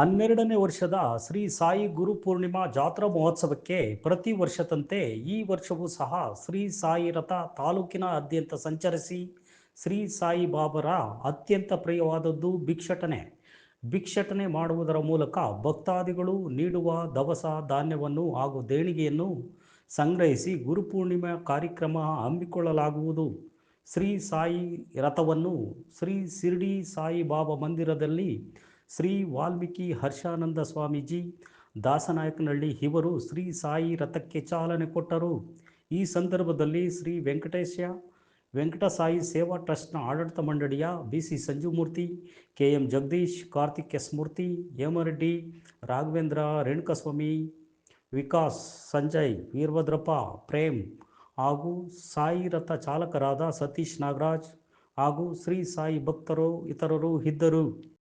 12ನೇ ವರ್ಷದ ಶ್ರೀ ಸಾಯಿ ಗುರುಪೂರ್ಣಿಮಾ ಜಾತ್ರಾ ಮಹೋತ್ಸವಕ್ಕೆ ಪ್ರತಿ ವರ್ಷದಂತೆ ಈ ವರ್ಷವೂ ಸಹ ಶ್ರೀ ಸಾಯಿ ರಥ ತಾಲೂಕಿನಾದ್ಯಂತ ಸಂಚರಿಸಿ ಶ್ರೀ ಸಾಯಿ ಬಾಬರ ಅತ್ಯಂತ ಪ್ರಿಯವಾದದ್ದು ಭಿಕ್ಷಟನೆ. ಭಿಕ್ಷಟನೆ ಮಾಡುವುದರ ಮೂಲಕ ಭಕ್ತಾದಿಗಳು ನೀಡುವ ದವಸ ಧಾನ್ಯವನ್ನು ಹಾಗೂ ದೇಣಿಗೆಯನ್ನು ಸಂಗ್ರಹಿಸಿ ಗುರುಪೂರ್ಣಿಮಾ ಕಾರ್ಯಕ್ರಮ ಹಮ್ಮಿಕೊಳ್ಳಲಾಗುವುದು. ಶ್ರೀ ಸಾಯಿ ರಥವನ್ನು ಶ್ರೀ ಶಿರ್ಡಿ ಸಾಯಿ ಬಾಬಾ ಮಂದಿರದಲ್ಲಿ ಶ್ರೀ ವಾಲ್ಮೀಕಿ ಹರ್ಷಾನಂದ ಸ್ವಾಮೀಜಿ ದಾಸನಾಯಕನಹಳ್ಳಿ ಇವರು ಶ್ರೀ ಸಾಯಿ ರಥಕ್ಕೆ ಚಾಲನೆ ಕೊಟ್ಟರು. ಈ ಸಂದರ್ಭದಲ್ಲಿ ಶ್ರೀ ವೆಂಕಟ ಸಾಯಿ ಸೇವಾ ಟ್ರಸ್ಟ್ನ ಆಡಳಿತ ಮಂಡಳಿಯ ಬಿಸಿ ಸಂಜುಮೂರ್ತಿ, ಕೆಎಂ ಜಗದೀಶ್, ಕಾರ್ತಿಕ್ ಎಸ್ ಮೂರ್ತಿ, ಹೇಮರೆಡ್ಡಿ, ರಾಘವೇಂದ್ರ, ರೇಣುಕಸ್ವಾಮಿ, ವಿಕಾಸ್, ಸಂಜಯ್, ವೀರಭದ್ರಪ್ಪ, ಪ್ರೇಮ್ ಹಾಗೂ ಸಾಯಿ ರಥ ಚಾಲಕರಾದ ಸತೀಶ್ ನಾಗರಾಜ್ ಹಾಗೂ ಶ್ರೀ ಸಾಯಿ ಭಕ್ತರು ಇತರರು ಇದ್ದರು.